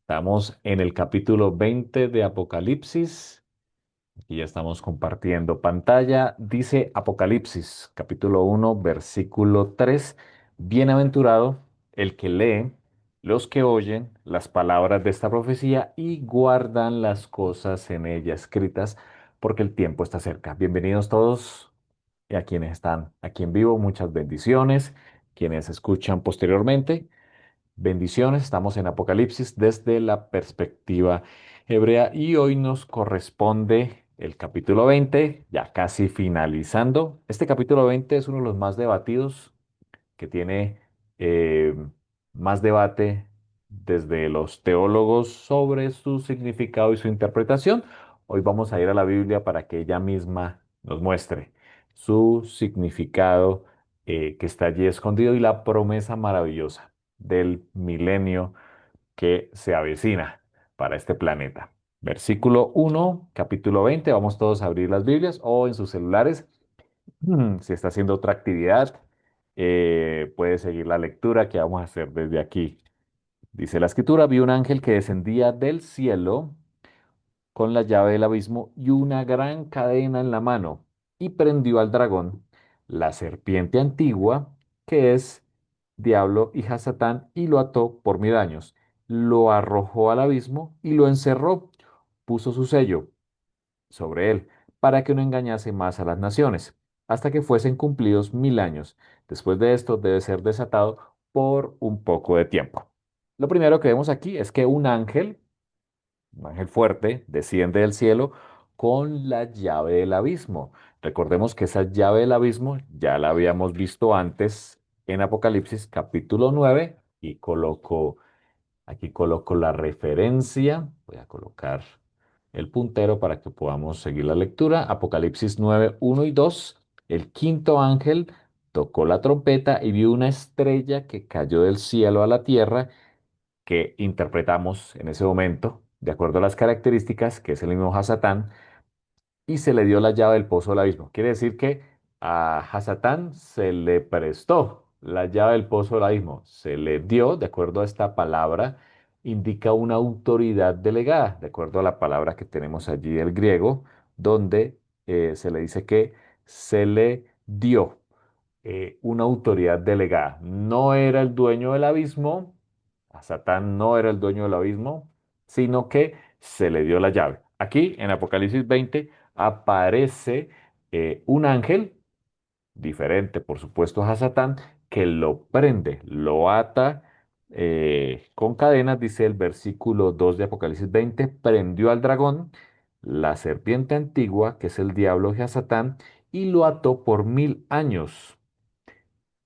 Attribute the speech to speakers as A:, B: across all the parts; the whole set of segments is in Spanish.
A: Estamos en el capítulo 20 de Apocalipsis. Aquí ya estamos compartiendo pantalla. Dice Apocalipsis, capítulo 1, versículo 3. Bienaventurado el que lee, los que oyen las palabras de esta profecía y guardan las cosas en ella escritas, porque el tiempo está cerca. Bienvenidos todos y a quienes están aquí en vivo, muchas bendiciones. Quienes escuchan posteriormente. Bendiciones, estamos en Apocalipsis desde la perspectiva hebrea y hoy nos corresponde el capítulo 20, ya casi finalizando. Este capítulo 20 es uno de los más debatidos, que tiene eh, más debate desde los teólogos sobre su significado y su interpretación. Hoy vamos a ir a la Biblia para que ella misma nos muestre su significado, que está allí escondido, y la promesa maravillosa del milenio que se avecina para este planeta. Versículo 1, capítulo 20. Vamos todos a abrir las Biblias o en sus celulares. Si está haciendo otra actividad, puede seguir la lectura que vamos a hacer desde aquí. Dice la escritura: vi un ángel que descendía del cielo con la llave del abismo y una gran cadena en la mano, y prendió al dragón, la serpiente antigua, que es diablo y Satán, y lo ató por 1000 años. Lo arrojó al abismo y lo encerró. Puso su sello sobre él, para que no engañase más a las naciones, hasta que fuesen cumplidos 1000 años. Después de esto debe ser desatado por un poco de tiempo. Lo primero que vemos aquí es que un ángel fuerte, desciende del cielo con la llave del abismo. Recordemos que esa llave del abismo ya la habíamos visto antes en Apocalipsis capítulo 9, y aquí coloco la referencia. Voy a colocar el puntero para que podamos seguir la lectura. Apocalipsis 9, 1 y 2. El quinto ángel tocó la trompeta y vio una estrella que cayó del cielo a la tierra, que interpretamos en ese momento, de acuerdo a las características, que es el mismo Hasatán, y se le dio la llave del pozo del abismo. Quiere decir que a Hasatán se le prestó la llave del pozo del abismo, se le dio, de acuerdo a esta palabra, indica una autoridad delegada, de acuerdo a la palabra que tenemos allí del griego, donde se le dice que se le dio una autoridad delegada. No era el dueño del abismo, a Satán no era el dueño del abismo, sino que se le dio la llave. Aquí en Apocalipsis 20 aparece un ángel, diferente por supuesto a Satán, que lo prende, lo ata con cadenas. Dice el versículo 2 de Apocalipsis 20: prendió al dragón, la serpiente antigua, que es el diablo y Satán, y lo ató por 1000 años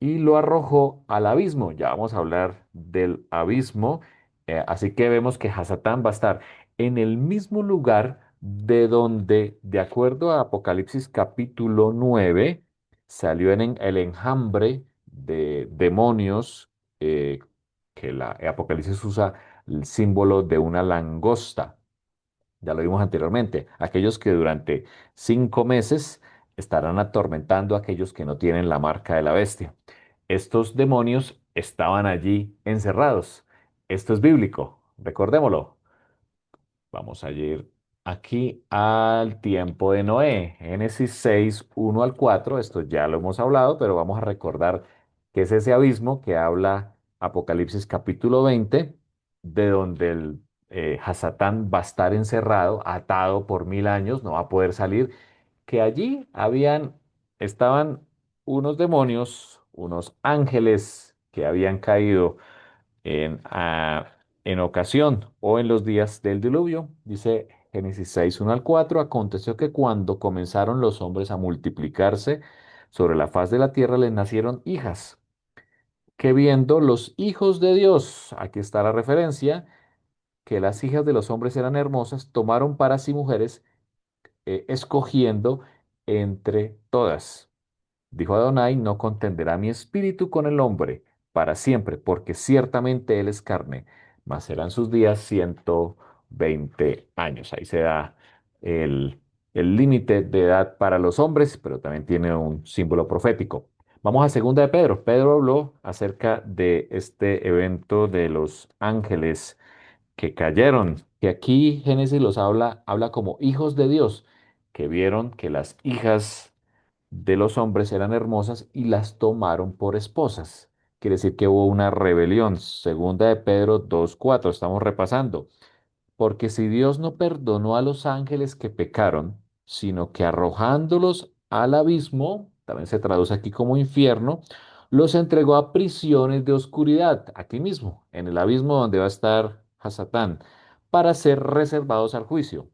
A: y lo arrojó al abismo. Ya vamos a hablar del abismo. Así que vemos que Hasatán va a estar en el mismo lugar de donde, de acuerdo a Apocalipsis capítulo 9, salió el enjambre de demonios, que la Apocalipsis usa el símbolo de una langosta. Ya lo vimos anteriormente. Aquellos que durante 5 meses estarán atormentando a aquellos que no tienen la marca de la bestia. Estos demonios estaban allí encerrados. Esto es bíblico, recordémoslo. Vamos a ir aquí al tiempo de Noé, Génesis 6, 1 al 4. Esto ya lo hemos hablado, pero vamos a recordar que es ese abismo que habla Apocalipsis capítulo 20, de donde el Hasatán va a estar encerrado, atado por 1000 años, no va a poder salir. Que allí estaban unos demonios, unos ángeles que habían caído en ocasión o en los días del diluvio. Dice Génesis 6, 1 al 4: aconteció que cuando comenzaron los hombres a multiplicarse sobre la faz de la tierra, les nacieron hijas, que viendo los hijos de Dios, aquí está la referencia, que las hijas de los hombres eran hermosas, tomaron para sí mujeres, escogiendo entre todas. Dijo Adonai: no contenderá mi espíritu con el hombre para siempre, porque ciertamente él es carne, mas serán sus días 120 años. Ahí se da el, el límite de edad para los hombres, pero también tiene un símbolo profético. Vamos a segunda de Pedro. Pedro habló acerca de este evento de los ángeles que cayeron, que aquí Génesis los habla como hijos de Dios, que vieron que las hijas de los hombres eran hermosas y las tomaron por esposas. Quiere decir que hubo una rebelión. Segunda de Pedro 2:4, estamos repasando. Porque si Dios no perdonó a los ángeles que pecaron, sino que arrojándolos al abismo, también se traduce aquí como infierno, los entregó a prisiones de oscuridad, aquí mismo, en el abismo donde va a estar Hasatán, para ser reservados al juicio.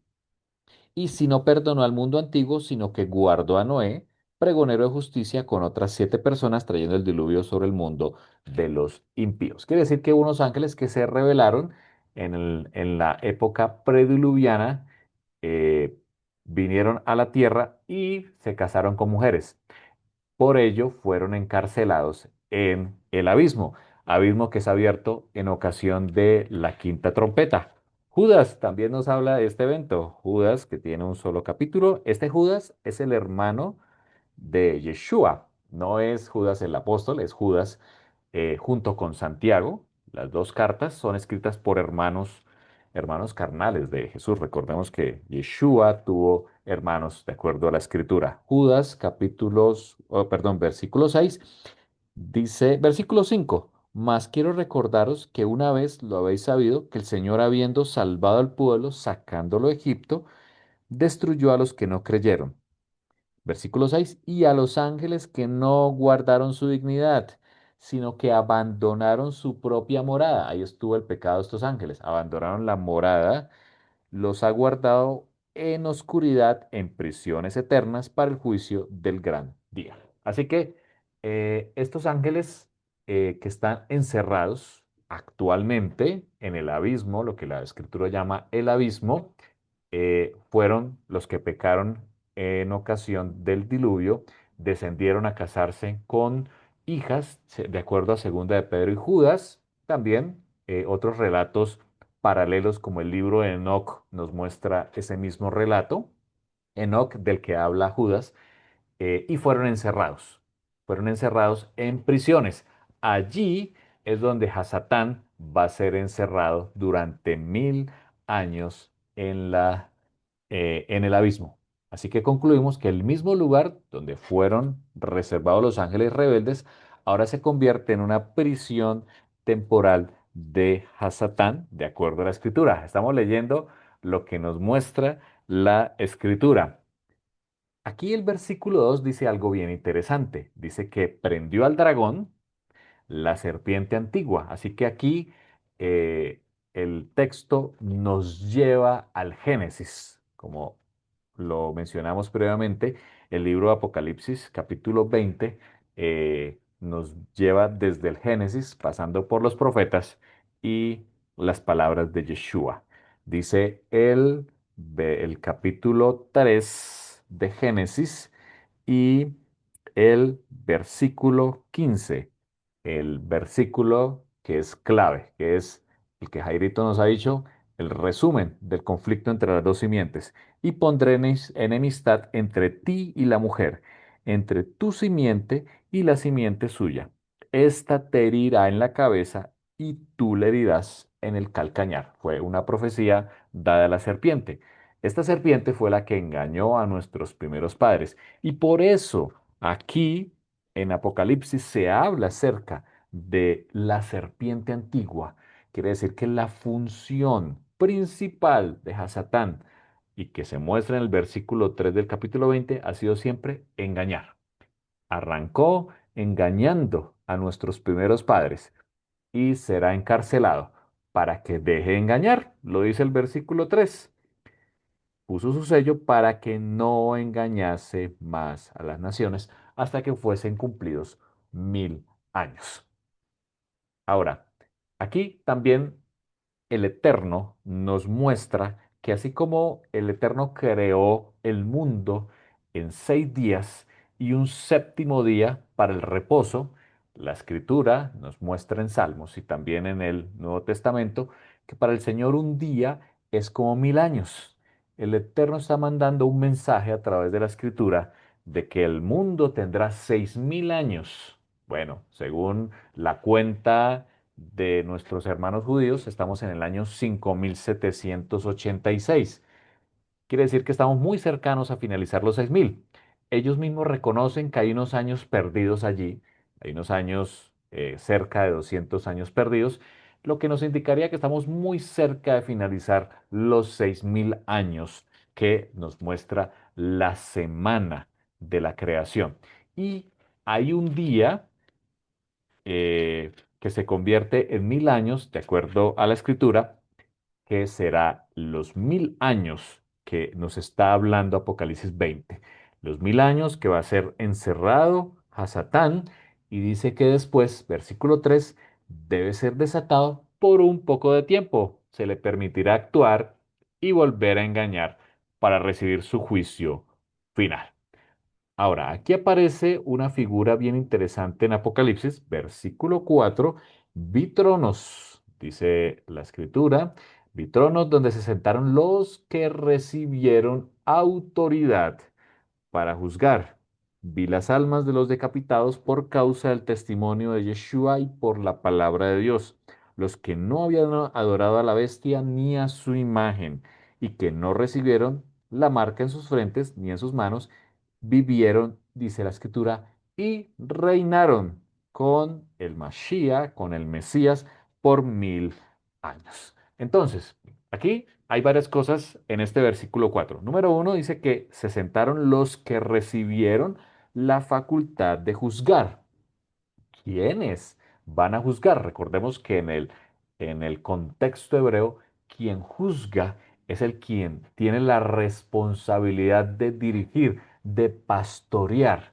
A: Y si no perdonó al mundo antiguo, sino que guardó a Noé, pregonero de justicia, con otras 7 personas, trayendo el diluvio sobre el mundo de los impíos. Quiere decir que hubo unos ángeles que se rebelaron en la época prediluviana, eh, vinieron a la tierra y se casaron con mujeres. Por ello fueron encarcelados en el abismo, abismo que es abierto en ocasión de la quinta trompeta. Judas también nos habla de este evento. Judas, que tiene un solo capítulo. Este Judas es el hermano de Yeshua. No es Judas el apóstol, es Judas junto con Santiago. Las dos cartas son escritas por hermanos carnales de Jesús. Recordemos que Yeshua tuvo hermanos de acuerdo a la escritura. Judas, versículo 6, dice, versículo 5. Mas quiero recordaros que una vez lo habéis sabido, que el Señor, habiendo salvado al pueblo, sacándolo de Egipto, destruyó a los que no creyeron. Versículo 6, y a los ángeles que no guardaron su dignidad, sino que abandonaron su propia morada. Ahí estuvo el pecado de estos ángeles. Abandonaron la morada, los ha guardado en oscuridad, en prisiones eternas, para el juicio del gran día. Así que estos ángeles que están encerrados actualmente en el abismo, lo que la escritura llama el abismo, fueron los que pecaron en ocasión del diluvio, descendieron a casarse con hijas, de acuerdo a Segunda de Pedro y Judas. También otros relatos paralelos, como el libro de Enoc, nos muestra ese mismo relato, Enoc del que habla Judas, y fueron encerrados en prisiones. Allí es donde Hasatán va a ser encerrado durante 1000 años en el abismo. Así que concluimos que el mismo lugar donde fueron reservados los ángeles rebeldes, ahora se convierte en una prisión temporal de Hasatán, de acuerdo a la escritura. Estamos leyendo lo que nos muestra la escritura. Aquí el versículo 2 dice algo bien interesante. Dice que prendió al dragón, la serpiente antigua. Así que aquí eh, el texto nos lleva al Génesis, como lo mencionamos previamente. El libro de Apocalipsis, capítulo 20, nos lleva desde el Génesis, pasando por los profetas y las palabras de Yeshua. Dice el capítulo 3 de Génesis y el versículo 15, el versículo que es clave, que es el que Jairito nos ha dicho, el resumen del conflicto entre las dos simientes. Y pondré enemistad entre ti y la mujer, entre tu simiente y la simiente suya. Esta te herirá en la cabeza y tú le herirás en el calcañar. Fue una profecía dada a la serpiente. Esta serpiente fue la que engañó a nuestros primeros padres. Y por eso aquí en Apocalipsis se habla acerca de la serpiente antigua. Quiere decir que la función principal de Hasatán y que se muestra en el versículo 3 del capítulo 20 ha sido siempre engañar. Arrancó engañando a nuestros primeros padres y será encarcelado para que deje de engañar, lo dice el versículo 3. Puso su sello para que no engañase más a las naciones hasta que fuesen cumplidos 1000 años. Ahora, aquí también el Eterno nos muestra que así como el Eterno creó el mundo en 6 días y un séptimo día para el reposo, la Escritura nos muestra en Salmos y también en el Nuevo Testamento que para el Señor un día es como 1000 años. El Eterno está mandando un mensaje a través de la Escritura de que el mundo tendrá 6000 años. Bueno, según la cuenta de nuestros hermanos judíos, estamos en el año 5786. Quiere decir que estamos muy cercanos a finalizar los 6000. Ellos mismos reconocen que hay unos años perdidos allí, hay unos años cerca de 200 años perdidos, lo que nos indicaría que estamos muy cerca de finalizar los 6000 años que nos muestra la semana de la creación. Y hay un día que se convierte en 1000 años, de acuerdo a la escritura, que será los 1000 años que nos está hablando Apocalipsis 20. Los 1000 años que va a ser encerrado a Satán y dice que después, versículo 3, debe ser desatado por un poco de tiempo. Se le permitirá actuar y volver a engañar para recibir su juicio final. Ahora, aquí aparece una figura bien interesante en Apocalipsis, versículo 4. Vi tronos, dice la escritura, vi tronos donde se sentaron los que recibieron autoridad para juzgar. Vi las almas de los decapitados por causa del testimonio de Yeshua y por la palabra de Dios, los que no habían adorado a la bestia ni a su imagen, y que no recibieron la marca en sus frentes ni en sus manos, vivieron, dice la escritura, y reinaron con el Mashiach, con el Mesías, por 1000 años. Entonces, aquí hay varias cosas en este versículo 4. Número uno dice que se sentaron los que recibieron la facultad de juzgar. ¿Quiénes van a juzgar? Recordemos que en el contexto hebreo, quien juzga es el quien tiene la responsabilidad de dirigir, de pastorear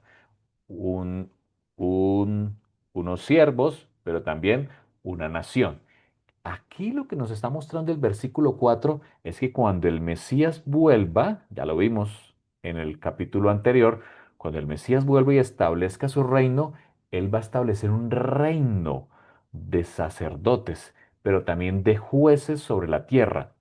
A: un, un- unos siervos, pero también una nación. Aquí lo que nos está mostrando el versículo 4 es que cuando el Mesías vuelva, ya lo vimos en el capítulo anterior, cuando el Mesías vuelva y establezca su reino, Él va a establecer un reino de sacerdotes, pero también de jueces sobre la tierra.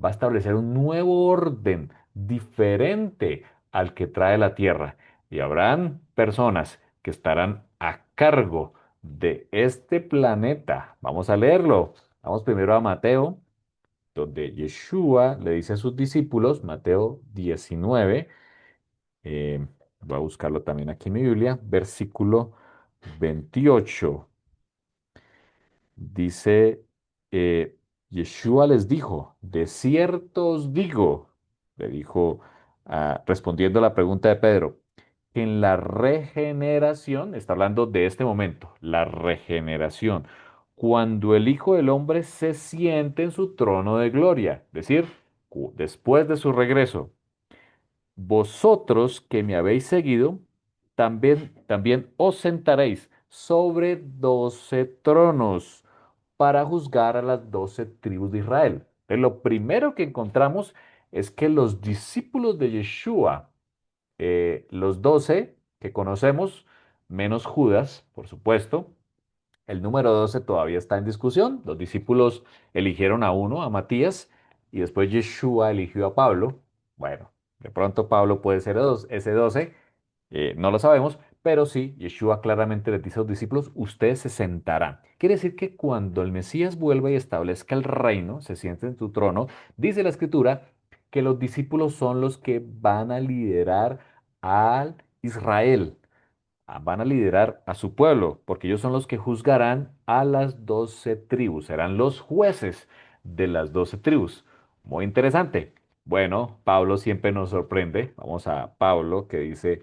A: Va a establecer un nuevo orden diferente al que trae la tierra. Y habrán personas que estarán a cargo de este planeta. Vamos a leerlo. Vamos primero a Mateo, donde Yeshua le dice a sus discípulos, Mateo 19, voy a buscarlo también aquí en mi Biblia, versículo 28. Dice, eh, Yeshua les dijo, de cierto os digo, le dijo, respondiendo a la pregunta de Pedro, que en la regeneración, está hablando de este momento, la regeneración, cuando el Hijo del Hombre se siente en su trono de gloria, es decir, después de su regreso. Vosotros que me habéis seguido, también os sentaréis sobre 12 tronos para juzgar a las 12 tribus de Israel. Entonces, lo primero que encontramos es que los discípulos de Yeshua, los 12 que conocemos, menos Judas, por supuesto, el número 12 todavía está en discusión. Los discípulos eligieron a uno, a Matías, y después Yeshua eligió a Pablo. Bueno, de pronto Pablo puede ser ese 12, no lo sabemos, pero sí, Yeshua claramente les dice a los discípulos, ustedes se sentarán. Quiere decir que cuando el Mesías vuelva y establezca el reino, se siente en su trono, dice la Escritura que los discípulos son los que van a liderar al Israel, van a liderar a su pueblo, porque ellos son los que juzgarán a las 12 tribus, serán los jueces de las 12 tribus. Muy interesante. Bueno, Pablo siempre nos sorprende. Vamos a Pablo que dice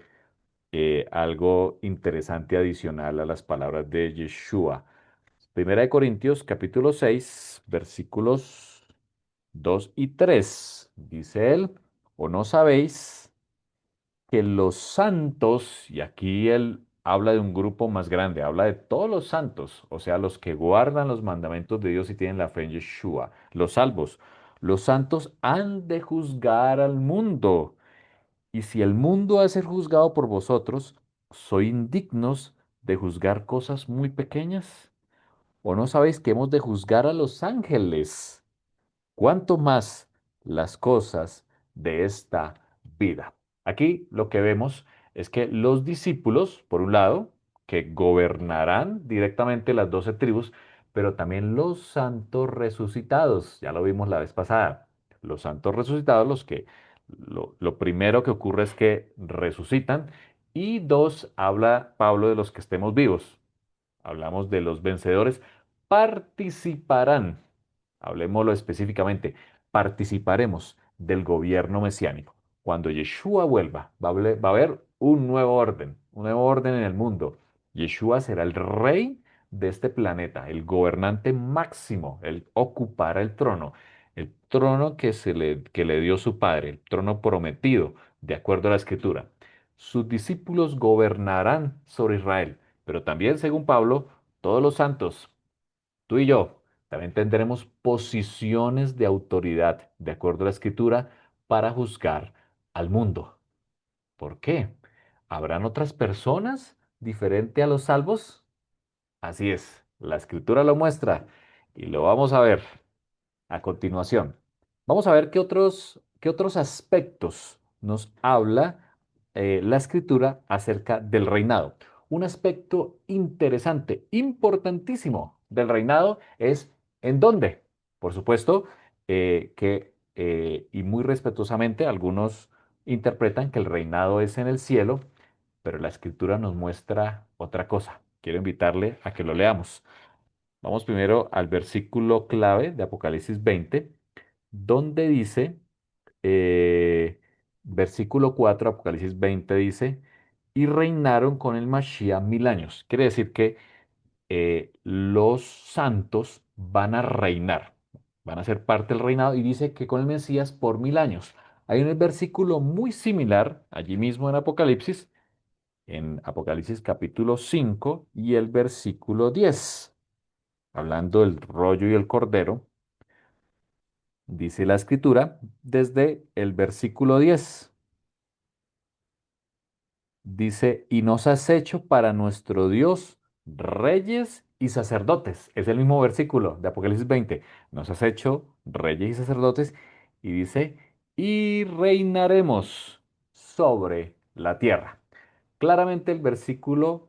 A: algo interesante adicional a las palabras de Yeshua. Primera de Corintios capítulo 6 versículos 2 y 3. Dice él, ¿o no sabéis que los santos, y aquí él habla de un grupo más grande, habla de todos los santos, o sea, los que guardan los mandamientos de Dios y tienen la fe en Yeshua, los salvos, los santos han de juzgar al mundo? Y si el mundo ha de ser juzgado por vosotros, ¿sois indignos de juzgar cosas muy pequeñas? ¿O no sabéis que hemos de juzgar a los ángeles? ¿Cuánto más las cosas de esta vida? Aquí lo que vemos es que los discípulos, por un lado, que gobernarán directamente las 12 tribus, pero también los santos resucitados. Ya lo vimos la vez pasada. Los santos resucitados, los que lo primero que ocurre es que resucitan. Y dos, habla Pablo de los que estemos vivos. Hablamos de los vencedores, participarán, hablemoslo específicamente, participaremos del gobierno mesiánico. Cuando Yeshua vuelva, va a haber un nuevo orden en el mundo. Yeshua será el rey de este planeta, el gobernante máximo, él ocupará el trono que le dio su padre, el trono prometido, de acuerdo a la escritura. Sus discípulos gobernarán sobre Israel, pero también, según Pablo, todos los santos, tú y yo, también tendremos posiciones de autoridad, de acuerdo a la escritura, para juzgar al mundo. ¿Por qué? ¿Habrán otras personas diferente a los salvos? Así es, la escritura lo muestra y lo vamos a ver a continuación. Vamos a ver qué otros aspectos nos habla la escritura acerca del reinado. Un aspecto interesante, importantísimo del reinado es ¿en dónde? Por supuesto y muy respetuosamente, algunos interpretan que el reinado es en el cielo, pero la escritura nos muestra otra cosa. Quiero invitarle a que lo leamos. Vamos primero al versículo clave de Apocalipsis 20, donde dice, versículo 4, Apocalipsis 20 dice, y reinaron con el Mashiach 1000 años. Quiere decir que los santos van a reinar, van a ser parte del reinado y dice que con el Mesías por 1000 años. Hay un versículo muy similar allí mismo en Apocalipsis capítulo 5 y el versículo 10 hablando del rollo y el cordero, dice la escritura desde el versículo 10. Dice, y nos has hecho para nuestro Dios reyes y sacerdotes. Es el mismo versículo de Apocalipsis 20. Nos has hecho reyes y sacerdotes. Y dice, y reinaremos sobre la tierra. Claramente el versículo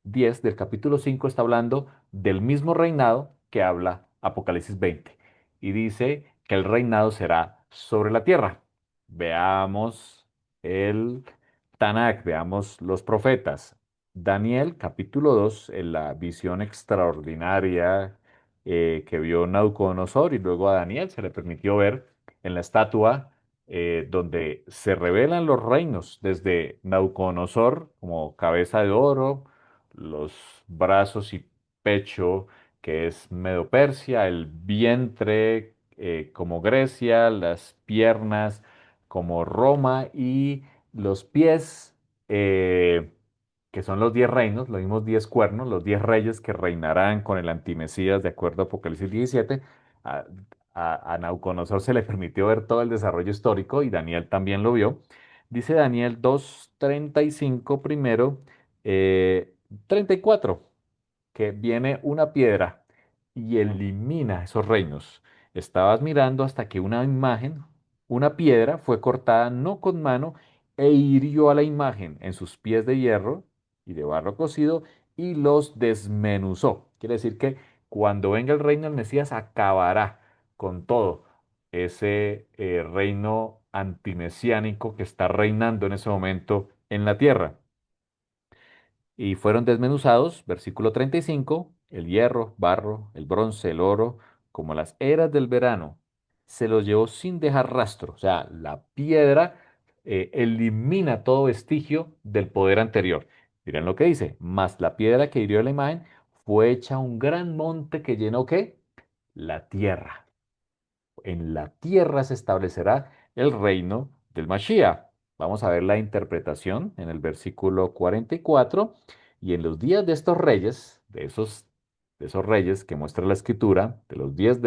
A: 10 del capítulo 5 está hablando del mismo reinado que habla Apocalipsis 20 y dice que el reinado será sobre la tierra. Veamos el Tanakh, veamos los profetas. Daniel, capítulo 2, en la visión extraordinaria que vio Nabucodonosor y luego a Daniel se le permitió ver en la estatua donde se revelan los reinos desde Nabucodonosor como cabeza de oro, los brazos y pecho que es Medo-Persia, el vientre como Grecia, las piernas como Roma y los pies eh, que son los 10 reinos, los mismos 10 cuernos, los 10 reyes que reinarán con el antimesías de acuerdo a Apocalipsis 17. A, a Nabucodonosor se le permitió ver todo el desarrollo histórico y Daniel también lo vio. Dice Daniel 2:35 primero, 34 que viene una piedra y elimina esos reinos. Estabas mirando hasta que una imagen, una piedra, fue cortada no con mano e hirió a la imagen en sus pies de hierro y de barro cocido y los desmenuzó. Quiere decir que cuando venga el reino del Mesías acabará con todo ese reino antimesiánico que está reinando en ese momento en la tierra. Y fueron desmenuzados, versículo 35, el hierro, barro, el bronce, el oro, como las eras del verano. Se los llevó sin dejar rastro. O sea, la piedra elimina todo vestigio del poder anterior. Miren lo que dice. Mas la piedra que hirió la imagen fue hecha un gran monte que llenó ¿qué? La tierra. En la tierra se establecerá el reino del Mashiach. Vamos a ver la interpretación en el versículo 44. Y en los días de estos reyes, de esos reyes que muestra la escritura, de los 10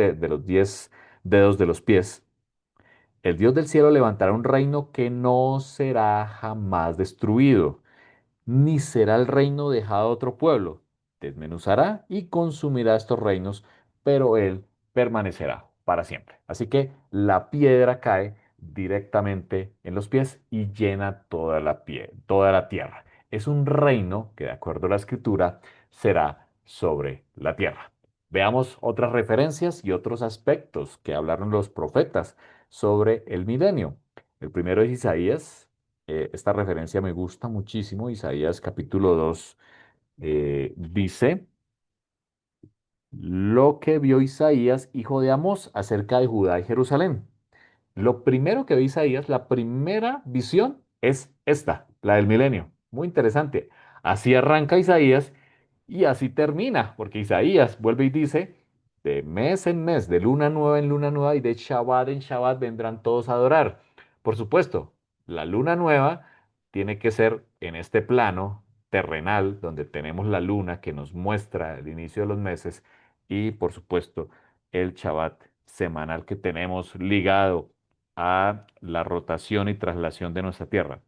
A: dedos de los pies, el Dios del cielo levantará un reino que no será jamás destruido ni será el reino dejado a otro pueblo. Desmenuzará y consumirá estos reinos, pero él permanecerá para siempre. Así que la piedra cae directamente en los pies y llena toda la tierra. Es un reino que, de acuerdo a la escritura, será sobre la tierra. Veamos otras referencias y otros aspectos que hablaron los profetas sobre el milenio. El primero es Isaías. Esta referencia me gusta muchísimo. Isaías capítulo 2 dice lo que vio Isaías, hijo de Amós, acerca de Judá y Jerusalén. Lo primero que ve Isaías, la primera visión es esta, la del milenio. Muy interesante. Así arranca Isaías y así termina, porque Isaías vuelve y dice, de mes en mes, de luna nueva en luna nueva y de Shabbat en Shabbat vendrán todos a adorar. Por supuesto, la luna nueva tiene que ser en este plano terrenal, donde tenemos la luna que nos muestra el inicio de los meses y, por supuesto, el Shabbat semanal que tenemos ligado a la rotación y traslación de nuestra tierra.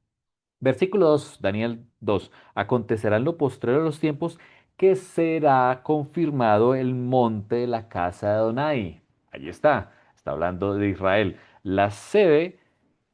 A: Versículo 2, Daniel 2. Acontecerá en lo postrero de los tiempos que será confirmado el monte de la casa de Adonai. Allí está hablando de Israel. La sede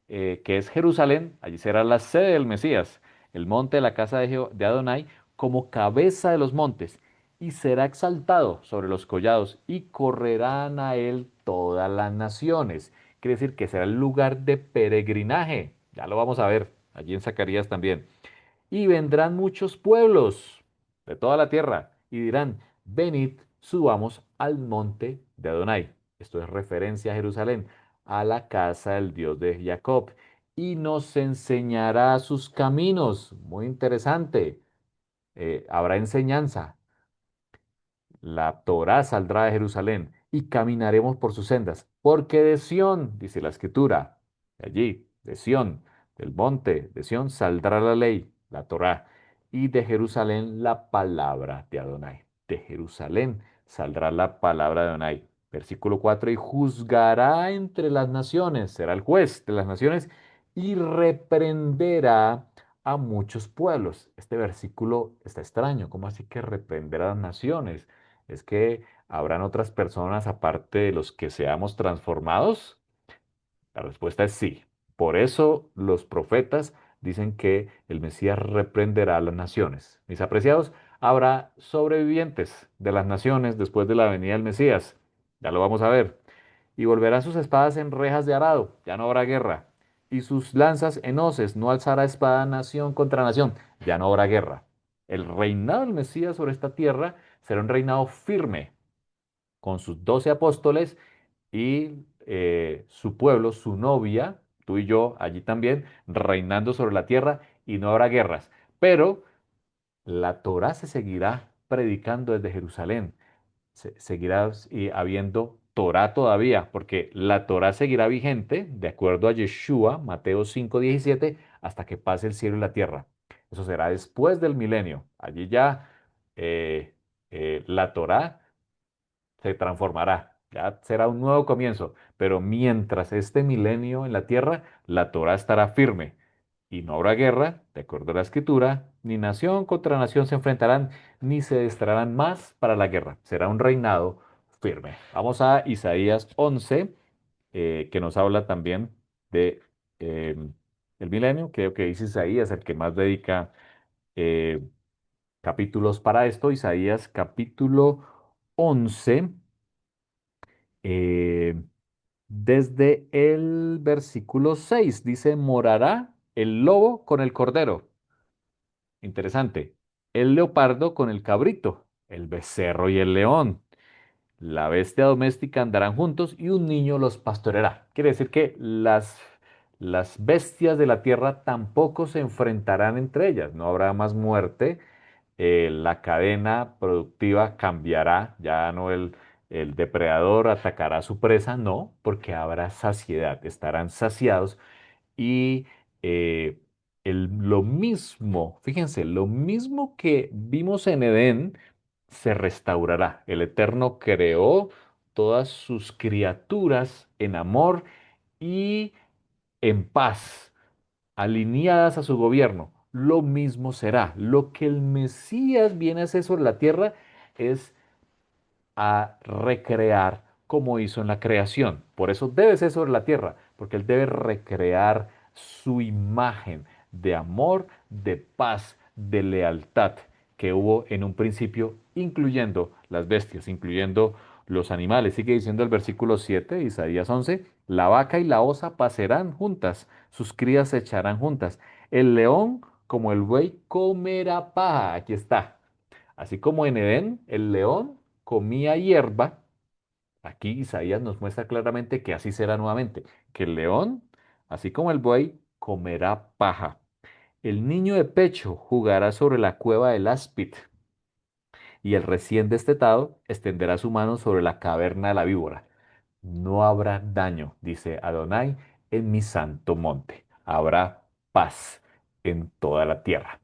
A: que es Jerusalén, allí será la sede del Mesías, el monte de la casa de Adonai, como cabeza de los montes, y será exaltado sobre los collados, y correrán a él todas las naciones. Quiere decir que será el lugar de peregrinaje. Ya lo vamos a ver allí en Zacarías también. Y vendrán muchos pueblos de toda la tierra y dirán, venid, subamos al monte de Adonai. Esto es referencia a Jerusalén, a la casa del Dios de Jacob, y nos enseñará sus caminos. Muy interesante. Habrá enseñanza. La Torá saldrá de Jerusalén y caminaremos por sus sendas, porque de Sión, dice la Escritura, de allí, de Sión, del monte de Sión saldrá la ley, la Torá, y de Jerusalén la palabra de Adonai. De Jerusalén saldrá la palabra de Adonai. Versículo 4, y juzgará entre las naciones, será el juez de las naciones, y reprenderá a muchos pueblos. Este versículo está extraño, ¿cómo así que reprenderá a las naciones? ¿Es que habrán otras personas aparte de los que seamos transformados? La respuesta es sí. Por eso los profetas dicen que el Mesías reprenderá a las naciones. Mis apreciados, habrá sobrevivientes de las naciones después de la venida del Mesías. Ya lo vamos a ver. Y volverán sus espadas en rejas de arado. Ya no habrá guerra. Y sus lanzas en hoces. No alzará espada nación contra nación. Ya no habrá guerra. El reinado del Mesías sobre esta tierra será un reinado firme con sus 12 apóstoles y su pueblo, su novia, tú y yo allí también, reinando sobre la tierra y no habrá guerras. Pero la Torá se seguirá predicando desde Jerusalén. Seguirá habiendo Torá todavía, porque la Torá seguirá vigente, de acuerdo a Yeshua, Mateo 5:17, hasta que pase el cielo y la tierra. Eso será después del milenio. Allí ya eh, la Torá se transformará. Ya será un nuevo comienzo. Pero mientras este milenio en la tierra, la Torá estará firme y no habrá guerra, de acuerdo a la escritura, ni nación contra nación se enfrentarán, ni se destrarán más para la guerra. Será un reinado firme. Vamos a Isaías 11, que nos habla también de eh, el milenio. Creo que dice Isaías, el que más dedica eh, capítulos para esto. Isaías capítulo 11. Eh, desde el versículo 6 dice, morará el lobo con el cordero. Interesante. El leopardo con el cabrito, el becerro y el león. La bestia doméstica andarán juntos y un niño los pastoreará. Quiere decir que las bestias de la tierra tampoco se enfrentarán entre ellas. No habrá más muerte, la cadena productiva cambiará, ya no el depredador atacará a su presa, no, porque habrá saciedad, estarán saciados y eh, lo mismo, fíjense, lo mismo que vimos en Edén se restaurará. El Eterno creó todas sus criaturas en amor y en paz alineadas a su gobierno. Lo mismo será. Lo que el Mesías viene a hacer sobre la tierra es a recrear como hizo en la creación. Por eso debe ser sobre la tierra, porque Él debe recrear su imagen de amor, de paz, de lealtad que hubo en un principio, incluyendo las bestias, incluyendo los animales. Sigue diciendo el versículo 7 de Isaías 11, la vaca y la osa pasarán juntas, sus crías se echarán juntas. El león, como el buey, comerá paja. Aquí está. Así como en Edén, el león comía hierba, aquí Isaías nos muestra claramente que así será nuevamente, que el león, así como el buey, comerá paja. El niño de pecho jugará sobre la cueva del áspid, y el recién destetado extenderá su mano sobre la caverna de la víbora. No habrá daño, dice Adonai, en mi santo monte. Habrá paz en toda la tierra.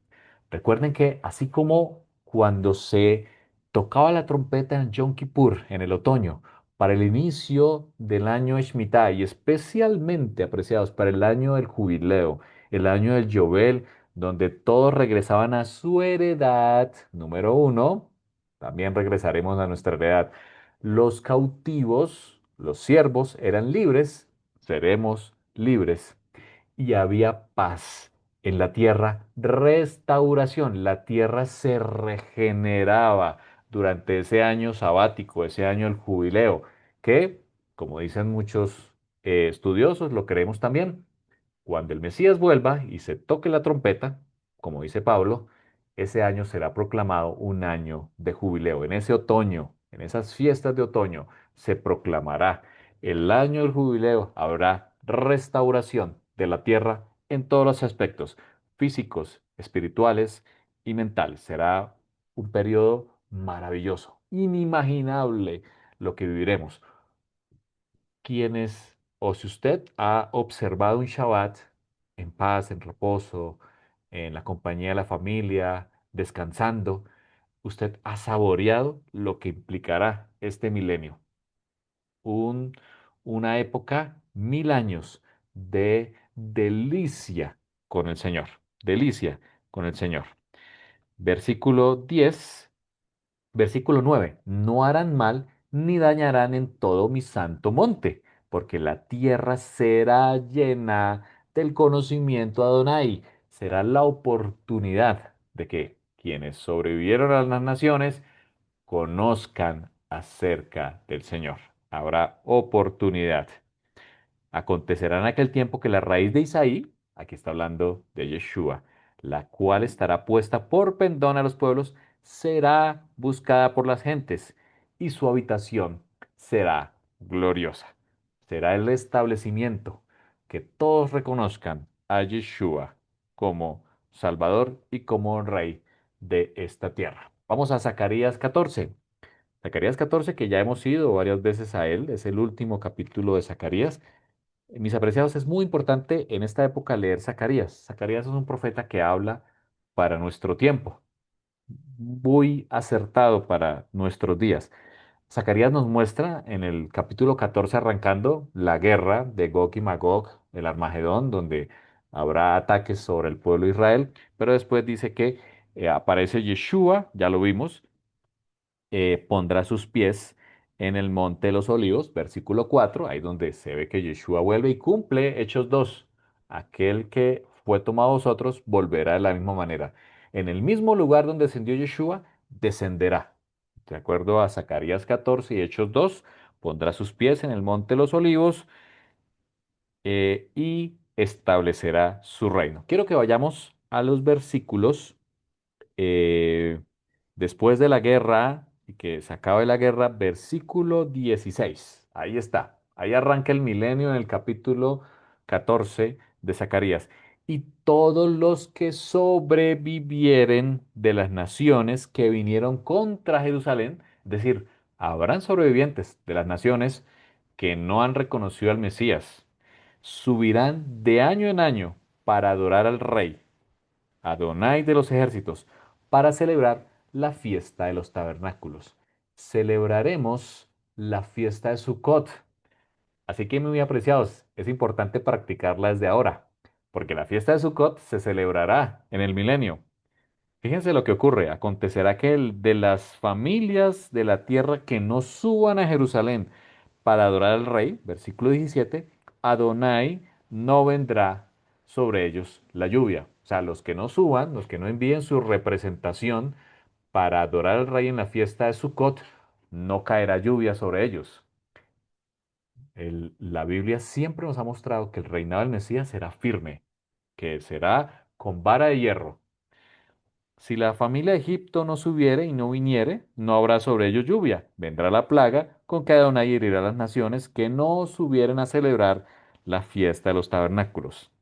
A: Recuerden que así como cuando se tocaba la trompeta en Yom Kippur, en el otoño, para el inicio del año Shemitah y especialmente apreciados para el año del jubileo, el año del Yobel, donde todos regresaban a su heredad, número uno, también regresaremos a nuestra heredad. Los cautivos, los siervos, eran libres, seremos libres. Y había paz en la tierra, restauración. La tierra se regeneraba durante ese año sabático, ese año del jubileo, que, como dicen muchos estudiosos, lo creemos también, cuando el Mesías vuelva y se toque la trompeta, como dice Pablo, ese año será proclamado un año de jubileo. En ese otoño, en esas fiestas de otoño, se proclamará el año del jubileo. Habrá restauración de la tierra en todos los aspectos, físicos, espirituales y mentales. Será un periodo maravilloso, inimaginable lo que viviremos. Quienes, o si usted ha observado un Shabbat en paz, en reposo, en la compañía de la familia, descansando, usted ha saboreado lo que implicará este milenio. Un, una época, 1000 años de delicia con el Señor. Delicia con el Señor. Versículo 10. Versículo 9. No harán mal ni dañarán en todo mi santo monte, porque la tierra será llena del conocimiento de Adonai. Será la oportunidad de que quienes sobrevivieron a las naciones conozcan acerca del Señor. Habrá oportunidad. Acontecerá en aquel tiempo que la raíz de Isaí, aquí está hablando de Yeshua, la cual estará puesta por pendón a los pueblos, será buscada por las gentes y su habitación será gloriosa. Será el establecimiento que todos reconozcan a Yeshua como Salvador y como Rey de esta tierra. Vamos a Zacarías 14. Zacarías 14, que ya hemos ido varias veces a él, es el último capítulo de Zacarías. Mis apreciados, es muy importante en esta época leer Zacarías. Zacarías es un profeta que habla para nuestro tiempo, muy acertado para nuestros días. Zacarías nos muestra en el capítulo 14 arrancando la guerra de Gog y Magog, el Armagedón, donde habrá ataques sobre el pueblo de Israel, pero después dice que aparece Yeshua, ya lo vimos, pondrá sus pies en el monte de los olivos, versículo 4, ahí donde se ve que Yeshua vuelve y cumple Hechos 2. Aquel que fue tomado a vosotros volverá de la misma manera. En el mismo lugar donde descendió Yeshua, descenderá. De acuerdo a Zacarías 14 y Hechos 2, pondrá sus pies en el monte de los olivos y establecerá su reino. Quiero que vayamos a los versículos eh, después de la guerra y que se acabe la guerra, versículo 16. Ahí está. Ahí arranca el milenio en el capítulo 14 de Zacarías. Y todos los que sobrevivieren de las naciones que vinieron contra Jerusalén, es decir, habrán sobrevivientes de las naciones que no han reconocido al Mesías, subirán de año en año para adorar al Rey Adonai de los ejércitos, para celebrar la fiesta de los tabernáculos. Celebraremos la fiesta de Sukkot. Así que, muy apreciados, es importante practicarla desde ahora, porque la fiesta de Sukkot se celebrará en el milenio. Fíjense lo que ocurre. Acontecerá que el de las familias de la tierra que no suban a Jerusalén para adorar al rey, versículo 17, Adonai no vendrá sobre ellos la lluvia. O sea, los que no suban, los que no envíen su representación para adorar al rey en la fiesta de Sukkot, no caerá lluvia sobre ellos. La Biblia siempre nos ha mostrado que el reinado del Mesías será firme, que será con vara de hierro. Si la familia de Egipto no subiere y no viniere, no habrá sobre ellos lluvia. Vendrá la plaga con que Adonai herirá a las naciones que no subieren a celebrar la fiesta de los tabernáculos.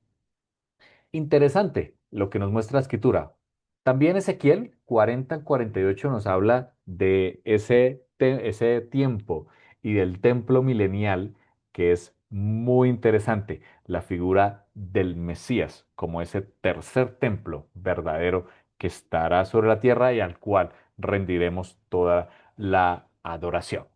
A: Interesante lo que nos muestra la escritura. También Ezequiel 40 al 48 nos habla de ese tiempo y del templo milenial que es muy interesante. La figura del Mesías como ese tercer templo verdadero que estará sobre la tierra y al cual rendiremos toda la adoración.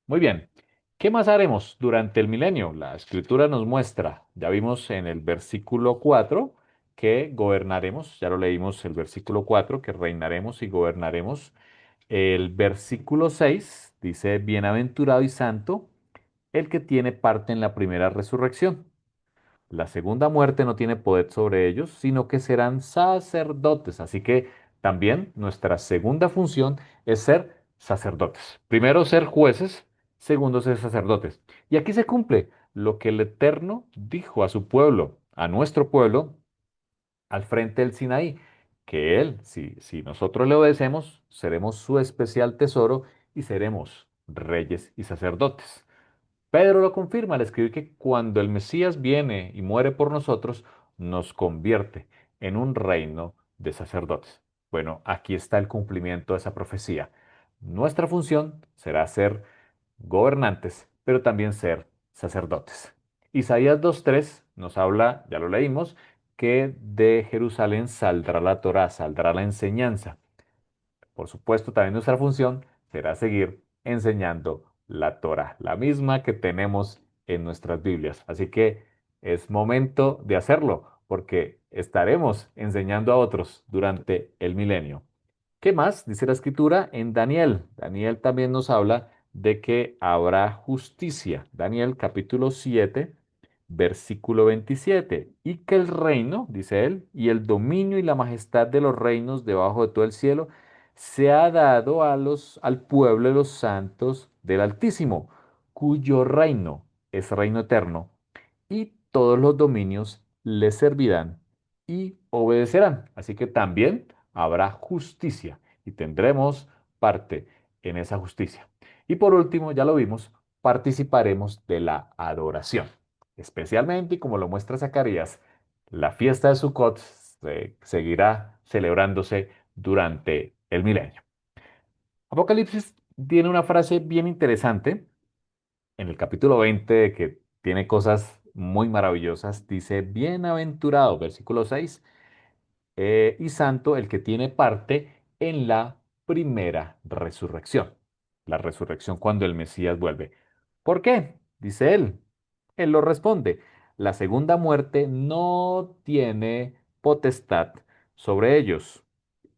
A: Muy bien. ¿Qué más haremos durante el milenio? La escritura nos muestra, ya vimos en el versículo 4 que gobernaremos, ya lo leímos el versículo 4 que reinaremos y gobernaremos. El versículo 6 dice, bienaventurado y santo el que tiene parte en la primera resurrección. La segunda muerte no tiene poder sobre ellos, sino que serán sacerdotes. Así que también nuestra segunda función es ser sacerdotes. Primero ser jueces, segundo ser sacerdotes. Y aquí se cumple lo que el Eterno dijo a su pueblo, a nuestro pueblo, al frente del Sinaí, que Él, si nosotros le obedecemos, seremos su especial tesoro y seremos reyes y sacerdotes. Pedro lo confirma al escribir que cuando el Mesías viene y muere por nosotros, nos convierte en un reino de sacerdotes. Bueno, aquí está el cumplimiento de esa profecía. Nuestra función será ser gobernantes, pero también ser sacerdotes. Isaías 2:3 nos habla, ya lo leímos, que de Jerusalén saldrá la Torá, saldrá la enseñanza. Por supuesto, también nuestra función será seguir enseñando la Torah, la misma que tenemos en nuestras Biblias. Así que es momento de hacerlo, porque estaremos enseñando a otros durante el milenio. ¿Qué más? Dice la escritura en Daniel. Daniel también nos habla de que habrá justicia. Daniel capítulo 7, versículo 27. Y que el reino, dice él, y el dominio y la majestad de los reinos debajo de todo el cielo se ha dado al pueblo de los santos del Altísimo, cuyo reino es reino eterno, y todos los dominios le servirán y obedecerán. Así que también habrá justicia y tendremos parte en esa justicia. Y por último, ya lo vimos, participaremos de la adoración. Especialmente, y como lo muestra Zacarías, la fiesta de Sukkot seguirá celebrándose durante el milenio. Apocalipsis tiene una frase bien interesante en el capítulo 20 que tiene cosas muy maravillosas. Dice, bienaventurado, versículo 6 y santo el que tiene parte en la primera resurrección. La resurrección cuando el Mesías vuelve. ¿Por qué? Dice él. Él lo responde. La segunda muerte no tiene potestad sobre ellos.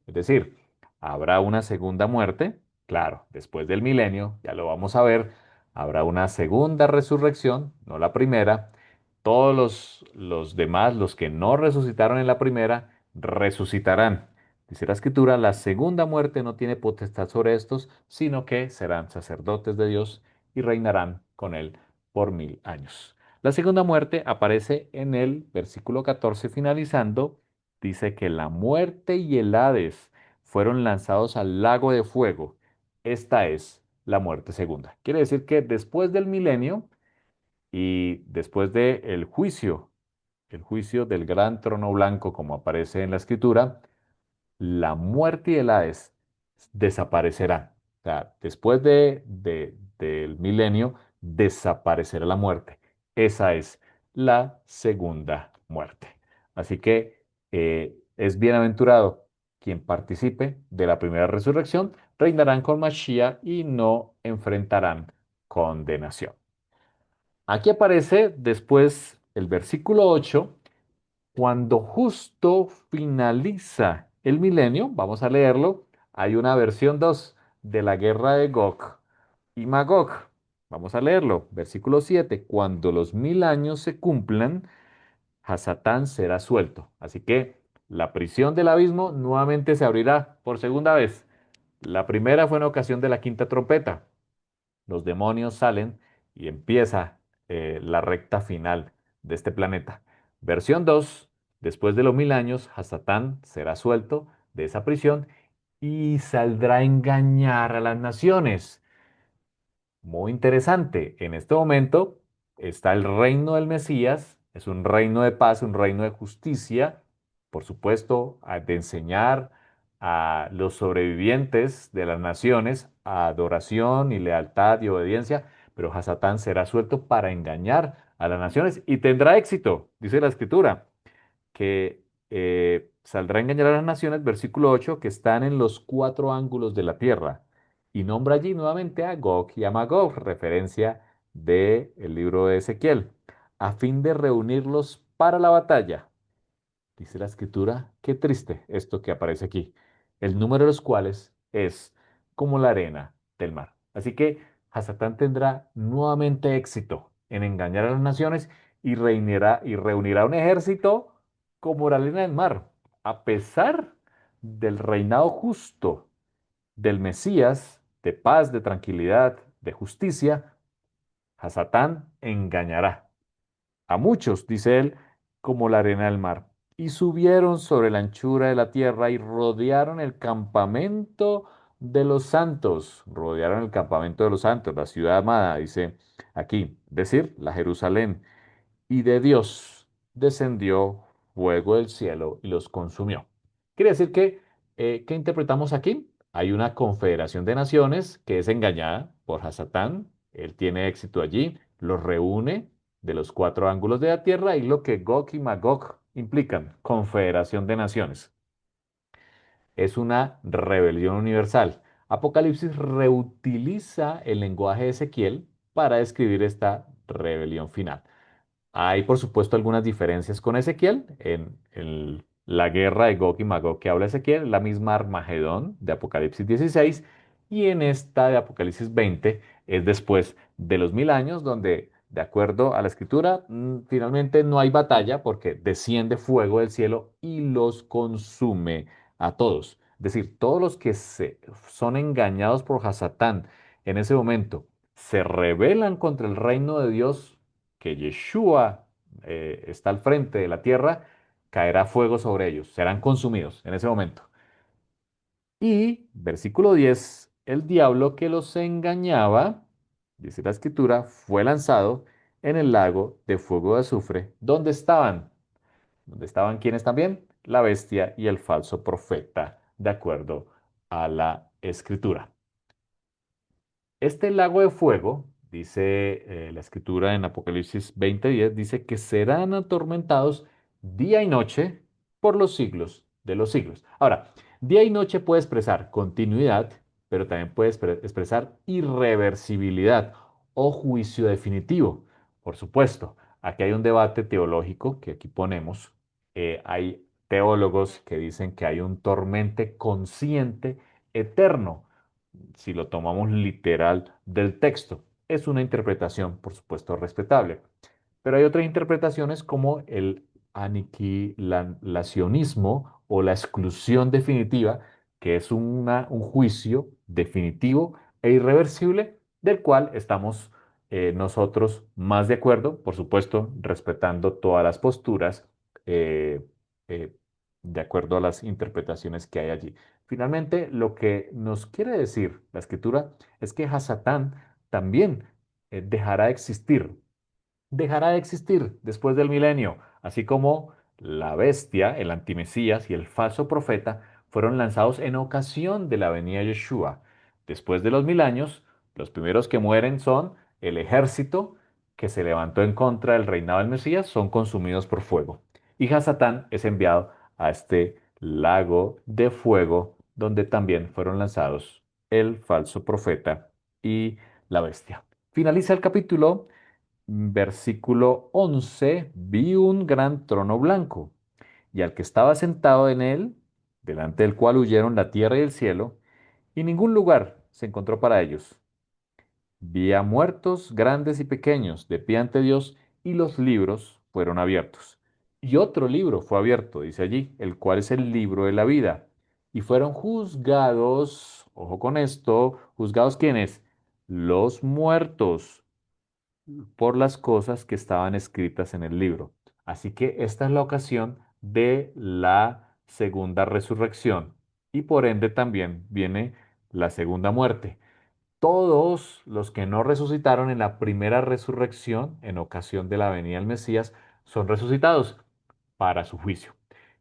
A: Es decir, habrá una segunda muerte, claro, después del milenio, ya lo vamos a ver, habrá una segunda resurrección, no la primera. Todos los demás, los que no resucitaron en la primera, resucitarán. Dice la escritura, la segunda muerte no tiene potestad sobre estos, sino que serán sacerdotes de Dios y reinarán con él por 1000 años. La segunda muerte aparece en el versículo 14 finalizando. Dice que la muerte y el Hades fueron lanzados al lago de fuego. Esta es la muerte segunda. Quiere decir que después del milenio y después del juicio, el juicio del gran trono blanco, como aparece en la escritura, la muerte y el Hades desaparecerán. O sea, después del milenio, desaparecerá la muerte. Esa es la segunda muerte. Así que es bienaventurado quien participe de la primera resurrección, reinarán con Mashiach y no enfrentarán condenación. Aquí aparece después el versículo 8 cuando justo finaliza el milenio, vamos a leerlo, hay una versión 2 de la guerra de Gog y Magog. Vamos a leerlo, versículo 7. Cuando los 1000 años se cumplan, Hasatán será suelto. Así que la prisión del abismo nuevamente se abrirá por segunda vez. La primera fue en ocasión de la quinta trompeta. Los demonios salen y empieza la recta final de este planeta. Versión 2: después de los 1000 años, Hasatán será suelto de esa prisión y saldrá a engañar a las naciones. Muy interesante. En este momento está el reino del Mesías, es un reino de paz, un reino de justicia, por supuesto, de enseñar a los sobrevivientes de las naciones a adoración y lealtad y obediencia, pero Hasatán será suelto para engañar a las naciones y tendrá éxito, dice la escritura que saldrá a engañar a las naciones, versículo 8, que están en los cuatro ángulos de la tierra. Y nombra allí nuevamente a Gog y a Magog, referencia del libro de Ezequiel, a fin de reunirlos para la batalla. Dice la escritura, qué triste esto que aparece aquí, el número de los cuales es como la arena del mar. Así que Hasatán tendrá nuevamente éxito en engañar a las naciones y reunirá un ejército como la arena del mar, a pesar del reinado justo del Mesías, de paz, de tranquilidad, de justicia. Hasatán engañará a muchos, dice él, como la arena del mar. Y subieron sobre la anchura de la tierra y rodearon el campamento de los santos. Rodearon el campamento de los santos, la ciudad amada, dice aquí, decir, la Jerusalén. Y de Dios descendió fuego del cielo y los consumió. Quiere decir que, ¿qué interpretamos aquí? Hay una confederación de naciones que es engañada por Hasatán. Él tiene éxito allí, los reúne de los cuatro ángulos de la tierra y lo que Gog y Magog implican, confederación de naciones. Es una rebelión universal. Apocalipsis reutiliza el lenguaje de Ezequiel para describir esta rebelión final. Hay, por supuesto, algunas diferencias con Ezequiel. En la guerra de Gog y Magog que habla Ezequiel, es la misma Armagedón de Apocalipsis 16, y en esta de Apocalipsis 20 es después de los 1000 años, donde, de acuerdo a la escritura, finalmente no hay batalla porque desciende fuego del cielo y los consume a todos. Es decir, todos los que son engañados por Hasatán en ese momento se rebelan contra el reino de Dios, que Yeshua está al frente de la tierra, caerá fuego sobre ellos, serán consumidos en ese momento. Y, versículo 10, el diablo que los engañaba, dice la escritura, fue lanzado en el lago de fuego de azufre, donde estaban. ¿Dónde estaban quienes también? La bestia y el falso profeta, de acuerdo a la escritura. Este lago de fuego, dice la escritura en Apocalipsis 20:10, dice que serán atormentados día y noche por los siglos de los siglos. Ahora, día y noche puede expresar continuidad, pero también puede expresar irreversibilidad o juicio definitivo. Por supuesto, aquí hay un debate teológico que aquí ponemos. Hay teólogos que dicen que hay un tormente consciente eterno si lo tomamos literal del texto. Es una interpretación, por supuesto, respetable. Pero hay otras interpretaciones como el aniquilacionismo o la exclusión definitiva, que es un juicio definitivo e irreversible del cual estamos nosotros más de acuerdo, por supuesto, respetando todas las posturas eh, eh, de acuerdo a las interpretaciones que hay allí. Finalmente, lo que nos quiere decir la escritura es que Hasatán también dejará de existir después del milenio, así como la bestia, el antimesías y el falso profeta fueron lanzados en ocasión de la venida de Yeshua. Después de los 1000 años, los primeros que mueren son el ejército que se levantó en contra del reinado del Mesías, son consumidos por fuego. Y Hasatán es enviado a este lago de fuego, donde también fueron lanzados el falso profeta y la bestia. Finaliza el capítulo. Versículo 11, vi un gran trono blanco, y al que estaba sentado en él, delante del cual huyeron la tierra y el cielo, y ningún lugar se encontró para ellos. Vi a muertos grandes y pequeños de pie ante Dios, y los libros fueron abiertos. Y otro libro fue abierto, dice allí, el cual es el libro de la vida. y fueron juzgados, ojo con esto, juzgados ¿quiénes? Los muertos por las cosas que estaban escritas en el libro. Así que esta es la ocasión de la segunda resurrección y por ende también viene la segunda muerte. Todos los que no resucitaron en la primera resurrección, en ocasión de la venida del Mesías, son resucitados para su juicio.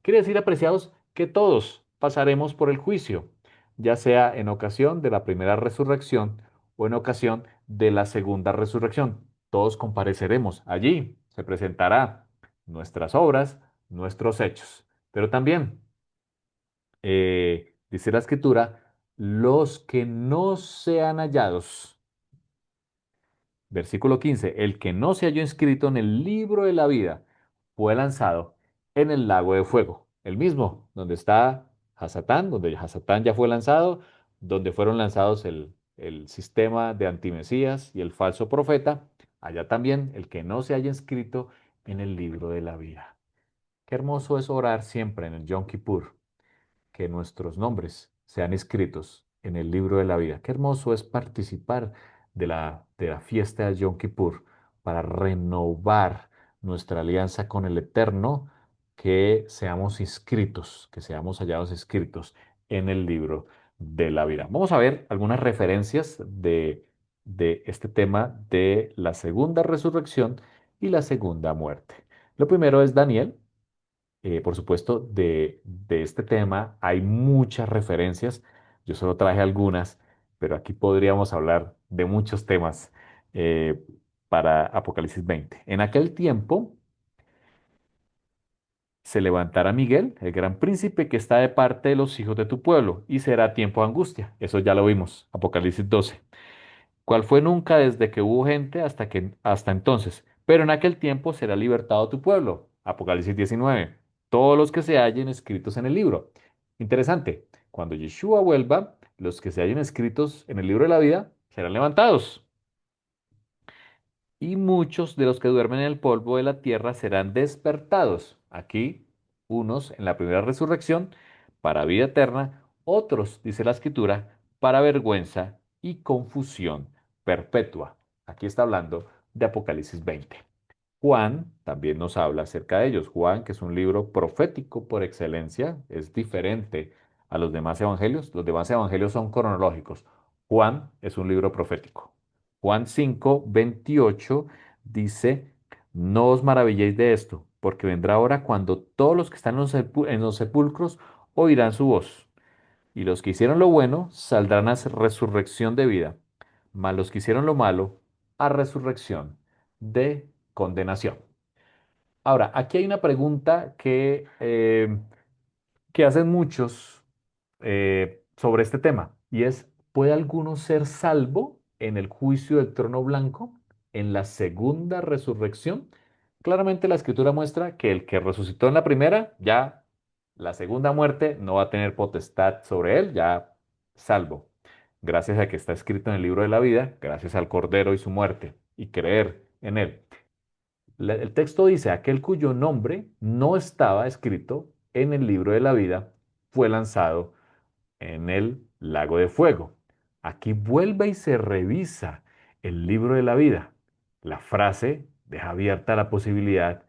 A: Quiere decir, apreciados, que todos pasaremos por el juicio, ya sea en ocasión de la primera resurrección o en ocasión de la segunda resurrección. Todos compareceremos allí. Se presentará nuestras obras, nuestros hechos. Pero también, dice la Escritura, los que no sean hallados. Versículo 15. El que no se halló inscrito en el libro de la vida fue lanzado en el lago de fuego. El mismo, donde está Hasatán, donde Hasatán ya fue lanzado, donde fueron lanzados el sistema de antimesías y el falso profeta. Allá también el que no se haya inscrito en el libro de la vida. Qué hermoso es orar siempre en el Yom Kippur que nuestros nombres sean escritos en el libro de la vida. Qué hermoso es participar de la fiesta de Yom Kippur para renovar nuestra alianza con el Eterno, que seamos inscritos, que seamos hallados escritos en el libro de la vida. Vamos a ver algunas referencias de este tema de la segunda resurrección y la segunda muerte. Lo primero es Daniel. Por supuesto, de este tema hay muchas referencias. Yo solo traje algunas, pero aquí podríamos hablar de muchos temas eh, para Apocalipsis 20. En aquel tiempo se levantará Miguel, el gran príncipe que está de parte de los hijos de tu pueblo, y será tiempo de angustia. Eso ya lo vimos, Apocalipsis 12. ¿Cuál fue nunca desde que hubo gente hasta entonces? Pero en aquel tiempo será libertado tu pueblo. Apocalipsis 19. Todos los que se hallen escritos en el libro. Interesante. Cuando Yeshua vuelva, los que se hallen escritos en el libro de la vida serán levantados y muchos de los que duermen en el polvo de la tierra serán despertados. Aquí, unos en la primera resurrección para vida eterna, otros, dice la escritura, para vergüenza y confusión perpetua. Aquí está hablando de Apocalipsis 20. Juan también nos habla acerca de ellos. Juan, que es un libro profético por excelencia, es diferente a los demás evangelios. Los demás evangelios son cronológicos. Juan es un libro profético. Juan 5:28 dice, no os maravilléis de esto, porque vendrá hora cuando todos los que están en los sepulcros oirán su voz, y los que hicieron lo bueno saldrán a resurrección de vida, mas los que hicieron lo malo a resurrección de condenación. Ahora, aquí hay una pregunta que hacen muchos sobre este tema, y es, ¿puede alguno ser salvo en el juicio del trono blanco en la segunda resurrección? Claramente la escritura muestra que el que resucitó en la primera, ya la segunda muerte no va a tener potestad sobre él, ya salvo, gracias a que está escrito en el libro de la vida, gracias al Cordero y su muerte, y creer en él. El texto dice, aquel cuyo nombre no estaba escrito en el libro de la vida fue lanzado en el lago de fuego. Aquí vuelve y se revisa el libro de la vida. La frase deja abierta la posibilidad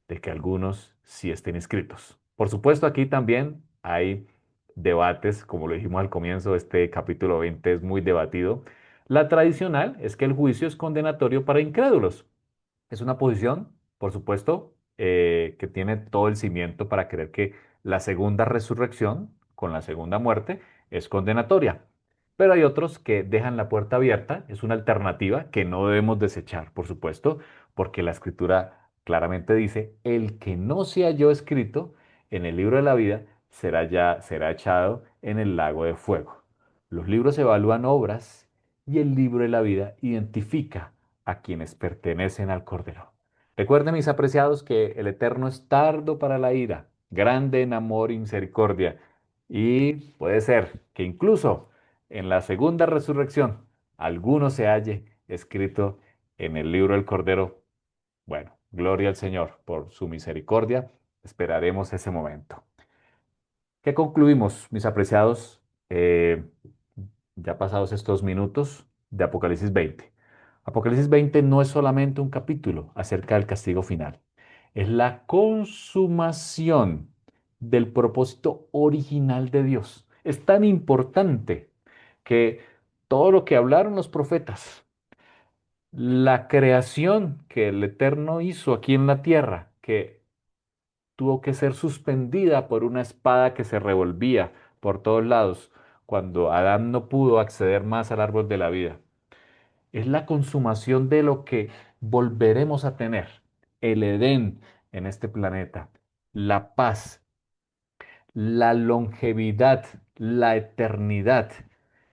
A: de que algunos sí estén inscritos. Por supuesto, aquí también hay debates, como lo dijimos al comienzo, este capítulo 20 es muy debatido. La tradicional es que el juicio es condenatorio para incrédulos. Es una posición, por supuesto, que tiene todo el cimiento para creer que la segunda resurrección, con la segunda muerte, es condenatoria. Pero hay otros que dejan la puerta abierta, es una alternativa que no debemos desechar, por supuesto, porque la escritura claramente dice, el que no se halló escrito en el libro de la vida será echado en el lago de fuego. Los libros evalúan obras y el libro de la vida identifica a quienes pertenecen al Cordero. Recuerden, mis apreciados, que el Eterno es tardo para la ira, grande en amor y misericordia, y puede ser que incluso en la segunda resurrección alguno se halle escrito en el libro del Cordero. Bueno, gloria al Señor por su misericordia. Esperaremos ese momento. ¿Qué concluimos, mis apreciados, ya pasados estos minutos de Apocalipsis 20? Apocalipsis 20 no es solamente un capítulo acerca del castigo final, es la consumación del propósito original de Dios. Es tan importante que todo lo que hablaron los profetas, la creación que el Eterno hizo aquí en la tierra, que tuvo que ser suspendida por una espada que se revolvía por todos lados cuando Adán no pudo acceder más al árbol de la vida. Es la consumación de lo que volveremos a tener, el Edén en este planeta, la paz, la longevidad, la eternidad,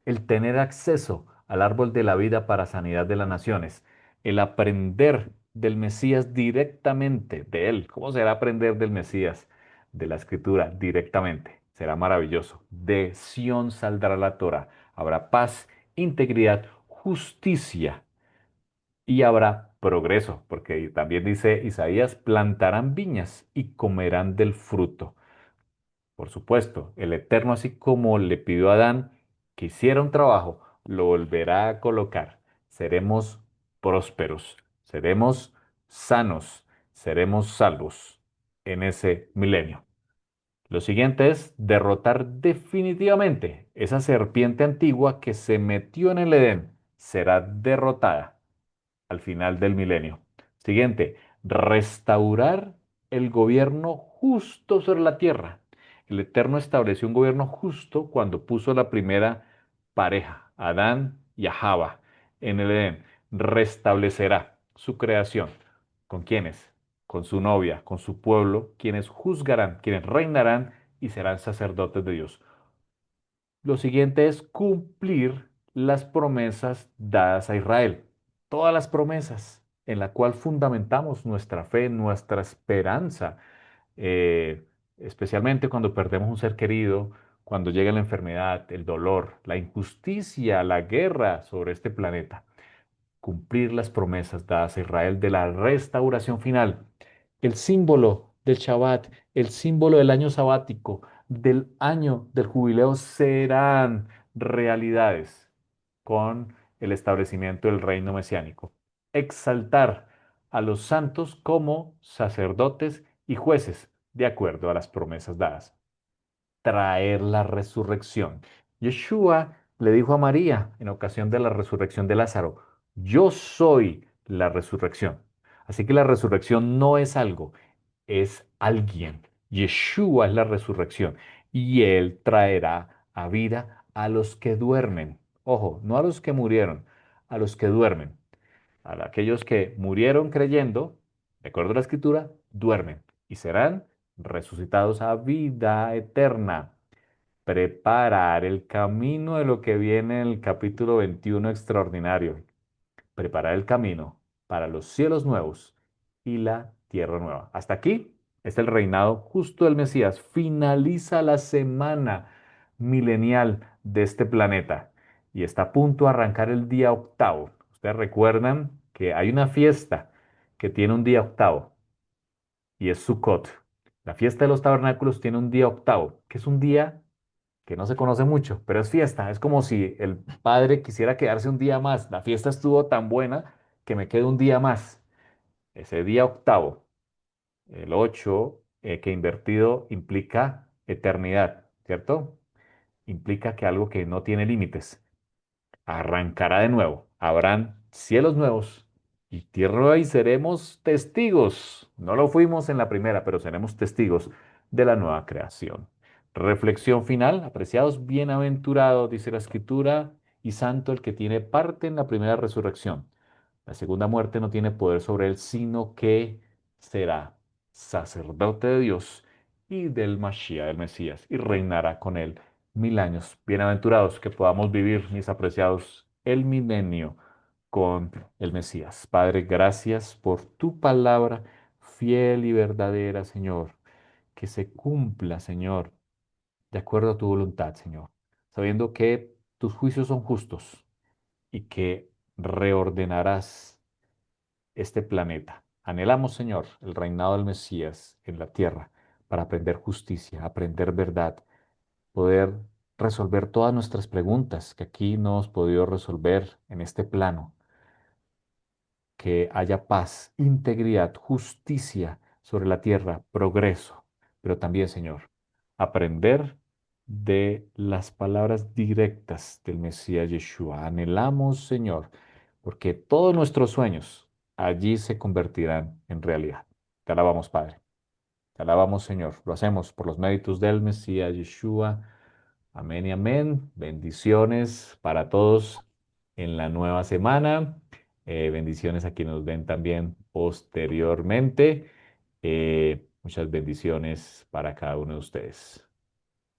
A: el tener acceso al árbol de la vida para sanidad de las naciones, el aprender del Mesías directamente de él. ¿Cómo será aprender del Mesías, de la Escritura directamente? Será maravilloso. De Sión saldrá la Torah. Habrá paz, integridad, justicia y habrá progreso, porque también dice Isaías, plantarán viñas y comerán del fruto. Por supuesto, el Eterno, así como le pidió a Adán que hiciera un trabajo, lo volverá a colocar. Seremos prósperos, seremos sanos, seremos salvos en ese milenio. Lo siguiente es derrotar definitivamente esa serpiente antigua que se metió en el Edén. Será derrotada al final del milenio. Siguiente, restaurar el gobierno justo sobre la tierra. El Eterno estableció un gobierno justo cuando puso la primera pareja, Adán y a Java, en el Edén. Restablecerá su creación. ¿Con quiénes? Con su novia, con su pueblo, quienes juzgarán, quienes reinarán y serán sacerdotes de Dios. Lo siguiente es cumplir las promesas dadas a Israel. Todas las promesas en la cual fundamentamos nuestra fe, nuestra esperanza, eh, especialmente cuando perdemos un ser querido, cuando llega la enfermedad, el dolor, la injusticia, la guerra sobre este planeta, cumplir las promesas dadas a Israel de la restauración final. El símbolo del Shabbat, el símbolo del año sabático, del año del jubileo serán realidades con el establecimiento del reino mesiánico. Exaltar a los santos como sacerdotes y jueces, de acuerdo a las promesas dadas. Traer la resurrección. Yeshua le dijo a María en ocasión de la resurrección de Lázaro, yo soy la resurrección. Así que la resurrección no es algo, es alguien. Yeshua es la resurrección y él traerá a vida a los que duermen. Ojo, no a los que murieron, a los que duermen. A aquellos que murieron creyendo, de acuerdo a la escritura, duermen y serán resucitados a vida eterna. Preparar el camino de lo que viene en el capítulo 21 extraordinario. Preparar el camino para los cielos nuevos y la tierra nueva. Hasta aquí es el reinado justo del Mesías. Finaliza la semana milenial de este planeta y está a punto de arrancar el día octavo. Ustedes recuerdan que hay una fiesta que tiene un día octavo y es Sukkot. La fiesta de los tabernáculos tiene un día octavo, que es un día que no se conoce mucho, pero es fiesta. Es como si el padre quisiera quedarse un día más. La fiesta estuvo tan buena que me quedo un día más. Ese día octavo, el 8 que invertido implica eternidad, ¿cierto? Implica que algo que no tiene límites arrancará de nuevo. Habrán cielos nuevos y tierra nueva y seremos testigos. No lo fuimos en la primera, pero seremos testigos de la nueva creación. Reflexión final, apreciados, bienaventurado, dice la Escritura, y santo el que tiene parte en la primera resurrección. La segunda muerte no tiene poder sobre él, sino que será sacerdote de Dios y del Mashiach, del Mesías, y reinará con él 1000 años. Bienaventurados que podamos vivir, mis apreciados, el milenio con el Mesías. Padre, gracias por tu palabra fiel y verdadera, Señor. Que se cumpla, Señor, de acuerdo a tu voluntad, Señor, sabiendo que tus juicios son justos y que reordenarás este planeta. Anhelamos, Señor, el reinado del Mesías en la tierra para aprender justicia, aprender verdad, poder resolver todas nuestras preguntas que aquí no hemos podido resolver en este plano, que haya paz, integridad, justicia sobre la tierra, progreso, pero también, Señor, aprender de las palabras directas del Mesías Yeshua. Anhelamos, Señor, porque todos nuestros sueños allí se convertirán en realidad. Te alabamos, Padre. Te alabamos, Señor. Lo hacemos por los méritos del Mesías Yeshua. Amén y amén. Bendiciones para todos en la nueva semana. Bendiciones a quienes nos ven también posteriormente. Muchas bendiciones para cada uno de ustedes.